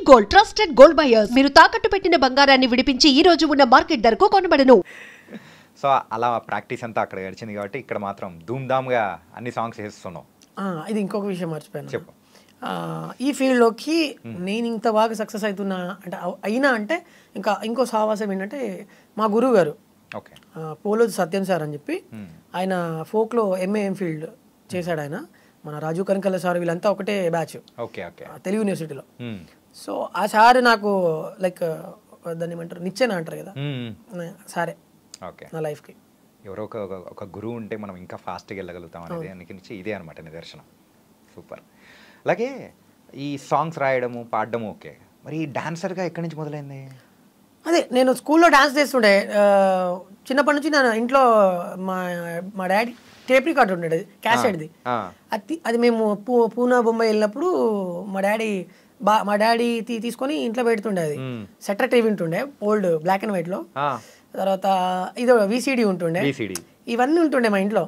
Gold trusted gold buyers. మీరు తాకట్టు పెట్టిన బంగారాన్ని విడిపించి ఈ రోజు ఉన్న మార్కెట్ ధరకు కొనబడను. సో అలా ప్రాక్టీస్ అంతా అక్కడ గడిచింది కాబట్టి ఇక్కడ మాత్రం ధూమ్ధామ్గా అన్ని సాంగ్స్ వేస్తున్నాం. ఇది ఇంకొక విషయం మర్చిపోయాను. చెప్పు. ఈ ఫీల్డ్లోకి నేను ఇంత బాగా సక్సెస్ అవుతున్నా అంటే అయినా అంటే ఇంకో సావాసం ఏంటంటే మా గురువు గారు ఓకే పోలోజు సత్యం సార్ అని చెప్పి ఆయన ఫోక్లో ఎంఏ ఎంఫీల్డ్ చేశాడు. ఆయన మన రాజు కనకల్ల సార్ వీళ్ళంతా ఒకటే బ్యాచ్ ఓకే ఓకే తెలుగు యూనివర్సిటీలో. సో ఆ సార్ నాకు లైక్ దాన్ని ఏమంటారు నిచ్చెన అంటారు కదా సారే ఓకే నా లైఫ్కి. ఎవరో ఒక గురువు ఉంటే మనం ఇంకా ఫాస్ట్గా వెళ్ళగలుగుతాం అనేది అందుకని ఇదే అనమాట నిదర్శనం. సూపర్. అలాగే ఈ సాంగ్స్ రాయడము పాడడము ఓకే, మరి డాన్సర్గా ఎక్కడి నుంచి మొదలైంది? అదే నేను స్కూల్లో డాన్స్ చేస్తుండే చిన్నప్పటి నుంచి. నేను ఇంట్లో మా డాడీ టేప్ రికార్డ్ ఉండేది క్యాసెట్ది. అది మేము పూనా బొంబాయి వెళ్ళినప్పుడు మా డాడీ తీసుకొని ఇంట్లో పెడుతుండే. అది సెటర్ టీవీ ఉంటుండే ఓల్డ్ బ్లాక్ అండ్ వైట్లో. తర్వాత ఇది విసిడి ఉంటుండే. ఇవన్నీ ఉంటుండే మా ఇంట్లో.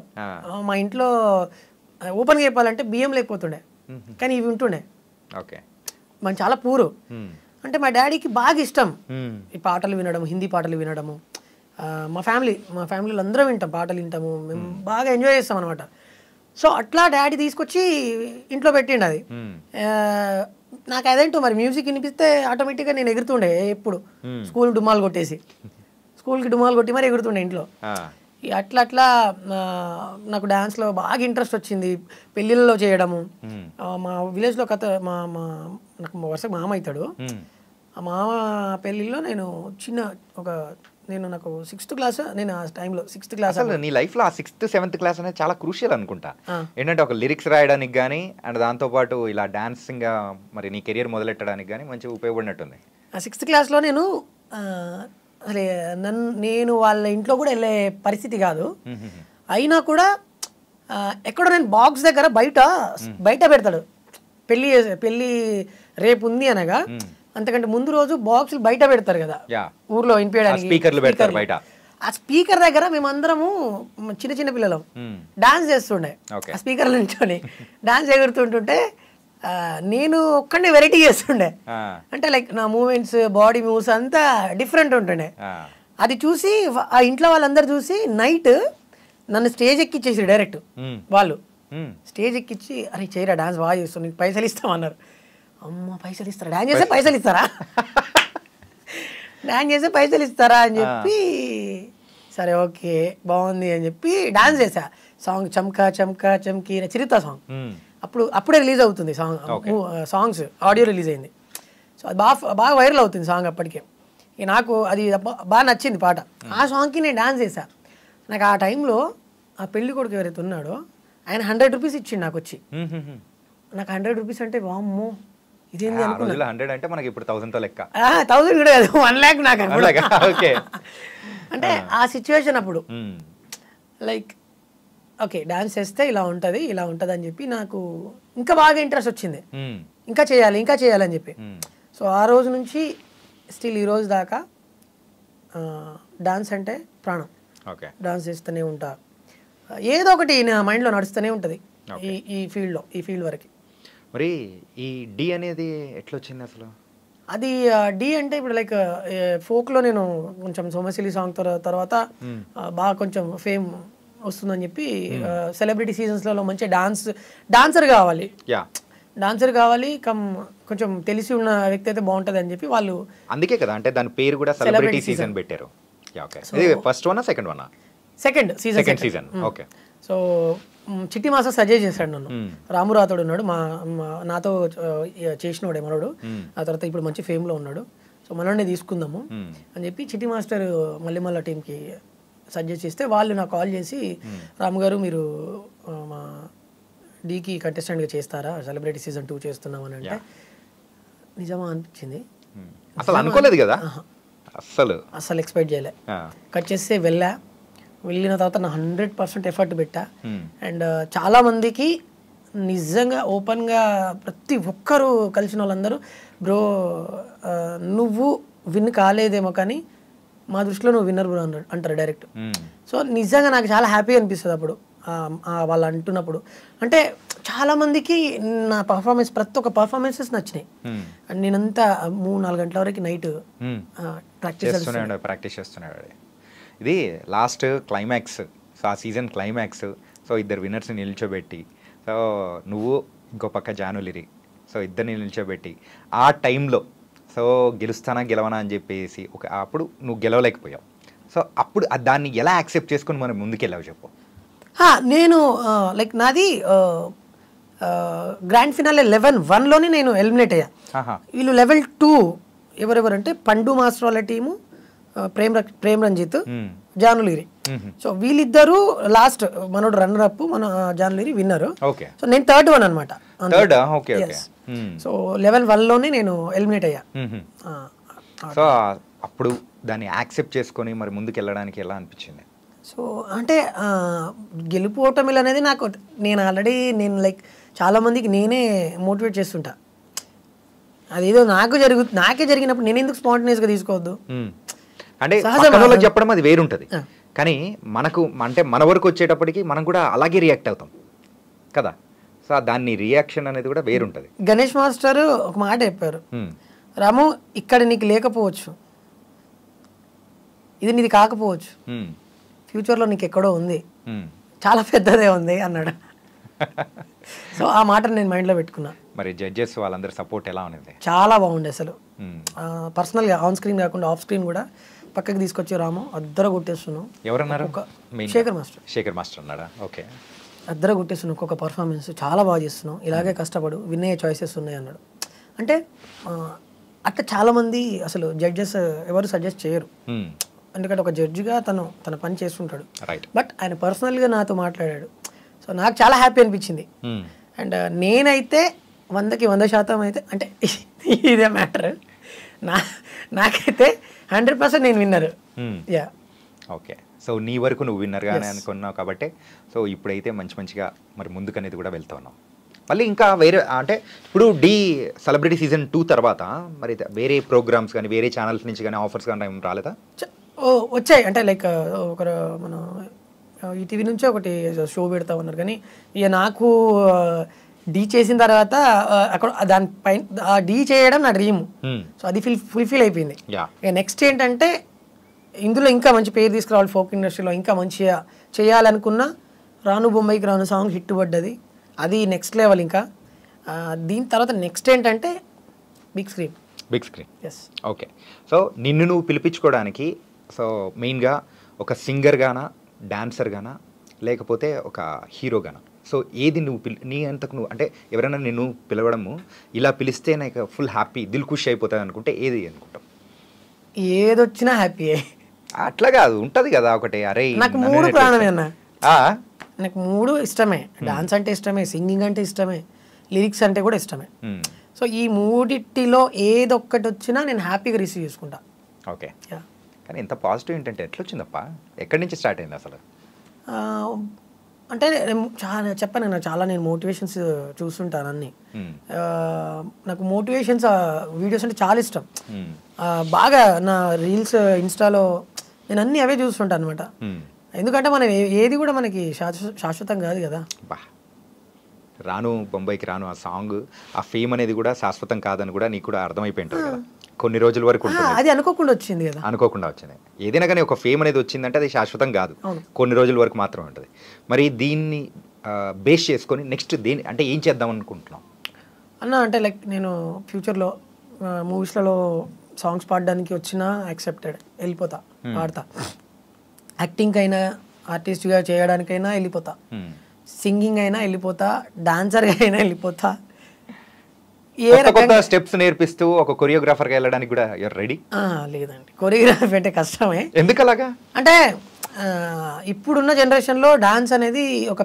మా ఇంట్లో ఓపెన్గా చెప్పాలంటే బియ్యం లేకపోతుండే, కానీ ఇవి ఉంటుండే. ఓకే మనం చాలా పూరు. అంటే మా డాడీకి బాగా ఇష్టం ఈ పాటలు వినడం, హిందీ పాటలు వినడము. మా ఫ్యామిలీలో అందరం వింటాం, పాటలు వింటాము, మేము బాగా ఎంజాయ్ చేస్తాం అనమాట. సో అట్లా డాడీ తీసుకొచ్చి ఇంట్లో పెట్టిండు అది. నాకు అదేంటో మరి మ్యూజిక్ వినిపిస్తే ఆటోమేటిక్గా నేను ఎగురుతుండే. ఎప్పుడు స్కూల్కి డుమాలు కొట్టి మరి ఎగురుతుండే ఇంట్లో. అట్లా నాకు డాన్స్లో బాగా ఇంట్రెస్ట్ వచ్చింది. పెళ్ళిళ్ళలో చేయడము. మా విలేజ్లో నాకు వరుసగా మామ అవుతాడు. ఆ మామ పెళ్ళిళ్ళలో నాకు 6th క్లాస్, నేను ఆ టైంలో 6th క్లాస్. అసలు నీ లైఫ్లో ఆ 6th 7th క్లాస్ అనేది చాలా క్రూషియల్ అనుకుంటా. ఏంటంటే ఒక లిరిక్స్ రాయడానికి కానీ అండ్ దాంతోపాటు ఇలా డాన్సింగ్ మరి నీ కెరియర్ మొదలెట్టడానికి కానీ మంచిగా ఉపయోగపడినట్టుంది. ఆ 6th క్లాస్లో నేను అసలు నేను వాళ్ళ ఇంట్లో కూడా వెళ్ళే పరిస్థితి కాదు. అయినా కూడా ఎక్కడో నేను బాక్స్ దగ్గర బయట పెడతాడు. పెళ్ళి రేపు ఉంది అనగా అంతకంటే ముందు రోజు బాక్సులు బయట పెడతారు కదా ఊర్లో వినిపించడానికి. ఆ స్పీకర్ దగ్గర మేమందరము చిన్న పిల్లలం డాన్స్ చేస్తుండే. ఆ స్పీకర్లో నిల్చొని డాన్స్ ఎగురుతుంటుంటే నేను ఒక్కడే వెరైటీ చేస్తుండే. అంటే లైక్ నా మూమెంట్స్, బాడీ మూవ్స్ అంతా డిఫరెంట్ ఉంటుండే. అది చూసి ఆ ఇంట్లో వాళ్ళందరూ చూసి నైట్ నన్ను స్టేజ్ ఎక్కిచ్చేసి డైరెక్ట్ వాళ్ళు స్టేజ్ ఎక్కిచ్చి అరే చేయరా డాన్స్ బాగా చేస్తాను, నీకు పైసలు ఇస్తామన్నారు. అమ్మ పైసలు ఇస్తారా? డాన్స్ చేస్తే పైసలు ఇస్తారా? డాన్స్ చేస్తే పైసలు ఇస్తారా అని చెప్పి సరే ఓకే బాగుంది అని చెప్పి డాన్స్ చేసా. సాంగ్ చమ్కా చమ్కా చమ్కీ చిరుత సాంగ్ అప్పుడే రిలీజ్ అవుతుంది. సాంగ్స్ ఆడియో రిలీజ్ అయింది. సో అది బాగా వైరల్ అవుతుంది సాంగ్ అప్పటికే. నాకు అది బాగా నచ్చింది పాట. ఆ సాంగ్కి నేను డాన్స్ చేశా. నాకు ఆ టైంలో ఆ పెళ్లి కొడుకు ఎవరైతే ఉన్నాడో ఆయన 100 రూపీస్ ఇచ్చిండు నాకు వచ్చి. నాకు 100 రూపీస్ అంటే వామ్మో ఇదేంది అనుకున్నా. 100 అంటే మనకి ఇప్పుడు 1000తో లెక్క. 1000 కూడా కాదు, 1 lakh నాకు అంటే ఆ సిచ్యువేషన్ అప్పుడు లైక్ ఓకే డాన్స్ చేస్తే ఇలా ఉంటుంది అని చెప్పి నాకు ఇంకా బాగా ఇంట్రెస్ట్ వచ్చింది. ఇంకా చేయాలని చెప్పి. సో ఆ రోజు నుంచి స్టిల్ ఈ రోజు దాకా డాన్స్ అంటే ప్రాణం. డాన్స్ చేస్తూనే ఉంటా. ఏదో ఒకటి నా మైండ్లో నడుస్తూనే ఉంటుంది ఈ ఫీల్డ్ వరకు. మరి ఈ డి అనేది ఎట్లా వచ్చింది అసలు? అది డి అంటే ఇప్పుడు లైక్ ఫోక్లో నేను కొంచెం సోమశిలి సాంగ్ తర్వాత బాగా కొంచెం ఫేమ్ వస్తుందని చెప్పి సెలబ్రిటీ సీజన్స్లలో మంచి డాన్సర్ కావాలి కొంచెం తెలిసి ఉన్న వ్యక్తి అయితే బాగుంటుంది అని చెప్పి వాళ్ళు. అందుకే కదా అంటే దాని పేరు కూడా సెలబ్రిటీ సీజన్ పెట్టారు. First one second one second season. Okay. So చిట్టి మాస్టర్ సజెస్ట్ చేశాడు నన్ను. రాము రాథోడ్ ఉన్నాడు నాతో చేసినోడే మనోడు. ఆ తర్వాత ఇప్పుడు మంచి ఫేమ్లో ఉన్నాడు. సో మనోడిని తీసుకుందాము అని చెప్పి చిట్టి మాస్టర్ మళ్ళీ టీంకి సజెస్ట్ చేస్తే వాళ్ళు నాకు కాల్ చేసి రాము గారు మీరు మా డీకి కంటెస్టెంట్గా చేస్తారా, సెలబ్రిటీ సీజన్ 2 చేస్తున్నాం అని అంటే నిజమా అనిపించింది. అసలు అనుకోలేదు కదా, అసలు ఎక్స్పెక్ట్ చేయలే. కట్ చేస్తే వెళ్ళిన తర్వాత నా 100% ఎఫర్ట్ పెట్టా. అండ్ చాలామందికి నిజంగా ఓపెన్గా ప్రతి ఒక్కరు కలిసిన వాళ్ళందరూ బ్రో నువ్వు విన్ కాలేదేమో కానీ మా దృష్టిలో నువ్వు విన్నర్ బ్రో అంటారు డైరెక్ట్. సో నిజంగా నాకు చాలా హ్యాపీ అనిపిస్తుంది అప్పుడు. వాళ్ళు అంటున్నప్పుడు. అంటే చాలామందికి నా పర్ఫార్మెన్స్ ప్రతి ఒక్క పర్ఫార్మెన్సెస్ నచ్చినాయి. అండ్ నేనంతా 3-4 గంటల వరకు నైట్ ప్రాక్టీస్ చేస్తున్నాడు. ఇది లాస్ట్ క్లైమాక్స్, సో ఆ సీజన్ క్లైమాక్స్, సో ఇద్దరు విన్నర్స్ని నిల్చోబెట్టి, సో నువ్వు ఇంకో పక్క జానులిరి, సో ఇద్దరిని నిల్చోబెట్టి ఆ టైంలో సో గెలుస్తానా గెలవనా అని చెప్పేసి అప్పుడు నువ్వు గెలవలేకపోయావు. సో అప్పుడు దాన్ని ఎలా యాక్సెప్ట్ చేసుకుని మనం ముందుకెళ్ళావు చెప్పు. నేను లైక్ నాది గ్రాండ్ ఫినాలే 11-1లోనే నేను ఎలిమినేట్ అయ్యా. వీళ్ళు లెవెల్ 2 ఎవరెవరంటే పండు మాస్టర్ వాళ్ళ టీము, ప్రేమ్ రంజిత్, జానులిరి. సో వీళ్ళిద్దరూ లాస్ట్, మనోడు రన్నర్ అప్, మన జానులిరి విన్నర్. సో నేను థర్డ్ వన్ అనమాట. సో లెవెల్ 1లోనే నేను ఎలిమినేట్ అయ్యా. సో అప్పుడు దాన్ని యాక్సెప్ట్ చేసుకొని మరి ముందుకు వెళ్ళడానికి ఎలా అనిపించింది? సో అంటే గెలుపు ఓటమిలు అనేది నాకు, నేను ఆల్రెడీ లైక్ చాలా మందికి నేనే మోటివేట్ చేస్తుంటా. అదేదో నాకే జరిగినప్పుడు నేను ఎందుకు స్పాంటేనియస్గా తీసుకోవద్దు అంటే చెప్పడం అది వేరుంటుంది. కానీ మనకు అంటే మన వరకు వచ్చేటప్పటికి మనం కూడా అలాగే రియాక్ట్ అవుతాం కదా. సో దాన్ని రియాక్షన్ అనేది కూడా వేరుంటుంది. గణేష్ మాస్టర్ ఒక మాట చెప్పారు, రాము ఇక్కడ నీకు లేకపోవచ్చు, ఇది నీది కాకపోవచ్చు, ఫ్యూచర్లో నీకు ఎక్కడో ఉంది, చాలా పెద్దదే ఉంది అన్నాడు. సో ఆ మాట నేను మైండ్లో పెట్టుకున్నా. మరి జడ్జెస్ వాళ్ళందరూ సపోర్ట్ ఎలా ఉంది? చాలా బాగుండే అసలు. పర్సనల్గా ఆన్ స్క్రీన్ కాకుండా ఆఫ్ స్క్రీన్ కూడా పక్కకి తీసుకొచ్చి రాము అద్దర కొట్టేస్తున్నావు. ఎవరన్నారు? శేఖర్ మాస్టర్ అన్నాడా? ఓకే. అద్దర కొట్టేస్తున్నావు, ఒక్కొక్క పర్ఫార్మెన్స్ చాలా బాగా చేస్తున్నావు, ఇలాగే కష్టపడు, విన్నయ్యే చాయిసెస్ ఉన్నాయి అన్నాడు. అంటే అట్లా చాలామంది అసలు జడ్జెస్ ఎవరు సజెస్ట్ చేయరు, ఎందుకంటే ఒక జడ్జిగా తన పని చేస్తుంటాడు. బట్ ఆయన పర్సనల్గా నాతో మాట్లాడాడు. సో నాకు చాలా హ్యాపీ అనిపించింది. అండ్ నేనైతే 100% అయితే, అంటే ఇదే మ్యాటర్, నాకైతే 100% నేను విన్నర్. Yeah, okay. సో నీ వరకు నువ్వు విన్నర్గానే అనుకున్నావు కాబట్టి సో ఇప్పుడైతే మంచిగా మరి ముందుకు అనేది కూడా వెళ్తా ఉన్నావు. మళ్ళీ ఇంకా వేరే అంటే ఇప్పుడు సెలబ్రిటీ సీజన్ 2 తర్వాత మరి వేరే ప్రోగ్రామ్స్ కానీ వేరే ఛానల్స్ నుంచి కానీ ఆఫర్స్ కానీ ఏం రాలేదా? వచ్చాయి. అంటే లైక్ ఒకరు మన ఈటీవీ నుంచి ఒకటి షో పెడతా ఉన్నారు, కానీ ఇక నాకు డీ చేసిన తర్వాత అక్కడ దానిపైన డీ చేయడం నా డ్రీమ్. సో అది ఫుల్ఫిల్ అయిపోయింది. ఇక నెక్స్ట్ ఏంటంటే ఇందులో ఇంకా మంచి పేరు తీసుకురావాలి, ఫోక్ ఇండస్ట్రీలో ఇంకా మంచిగా చేయాలనుకున్న రాను బొంబాయికి రాను సాంగ్ హిట్ పడ్డది, అది నెక్స్ట్ లెవెల్. ఇంకా దీని తర్వాత నెక్స్ట్ ఏంటంటే big screen. Yes, okay. So నిన్ను నువ్వు పిలిపించుకోవడానికి సో మెయిన్గా ఒక సింగర్గానా, డాన్సర్గానా, లేకపోతే ఒక హీరోగానా? సో ఏది నువ్వు నీ అంతకు నువ్వు అంటే ఎవరైనా నిన్ను పిలవడము ఇలా పిలిస్తే నాకు ఫుల్ హ్యాపీ, దిల్ ఖుషి అయిపోతుంది అనుకుంటే ఏది అనుకుంటావు? ఏదొచ్చినా హ్యాపీయే. అట్లా కాదు, ఉంటుంది కదా ఒకటి, అరే నాకు 3 ప్రాణమే అన్న, నాకు 3 ఇష్టమే. డాన్స్ అంటే ఇష్టమే, సింగింగ్ అంటే ఇష్టమే, లిరిక్స్ అంటే కూడా ఇష్టమే. సో ఈ 3 ఏదొక్కటి వచ్చినా నేను హ్యాపీగా రిసీవ్ చేసుకుంటా. ఓకే. కానీ ఎంత పాజిటివ్ ఏంటంటే ఎట్లా వచ్చిందప్ప, ఎక్కడి నుంచి స్టార్ట్ అయింది అసలు? అంటే చెప్పాను నాకు చాలా, నేను మోటివేషన్స్ చూస్తుంటాను అన్నీ. నాకు మోటివేషన్స్ వీడియోస్ అంటే చాలా ఇష్టం. బాగా నా రీల్స్ ఇన్స్టాలో నేను అన్నీ అవే చూస్తుంటాను అనమాట. ఎందుకంటే మనం ఏది కూడా మనకి శాశ్వతం కాదు కదా. రాను బొంబాయికి రాను ఆ సాంగ్, ఆ ఫేమ్ అనేది కూడా శాశ్వతం కాదని కూడా నీకు కూడా అర్థమైపోయింటుంది కదా, కొన్ని రోజుల వరకు ఉంటుంది. అది అనుకోకుండా వచ్చింది కదా, అనుకోకుండా వచ్చింది. ఏదైనా కానీ ఒక ఫేమ్ అనేది వచ్చిందంటే అది శాశ్వతం కాదు, కొన్ని రోజుల వరకు మాత్రమే ఉంటుంది. మరి దీన్ని బేస్ చేసుకొని నెక్స్ట్ దేని అంటే ఏం చేద్దాం అనుకుంటున్నాం అన్న? అంటే లైక్ నేను ఫ్యూచర్లో మూవీస్లలో సాంగ్స్ పాడడానికి వచ్చినా యాక్సెప్టెడ్, వెళ్ళిపోతా, పాడతా. యాక్టింగ్ అయినా ఆర్టిస్ట్గా చేయడానికైనా వెళ్ళిపోతా, సింగింగ్ అయినా వెళ్ళిపోతా, డాన్సర్గా అయినా వెళ్ళిపోతా. కొత్త స్టెప్స్ నేర్పిస్తూ ఒక కొరియోగ్రాఫర్గా వెళ్ళడానికి కూడా రెడీ? లేదండి, కొరియోగ్రాఫీ అంటే కష్టమే. ఎందుకు అలాగా? అంటే ఇప్పుడున్న జనరేషన్లో డాన్స్ అనేది ఒక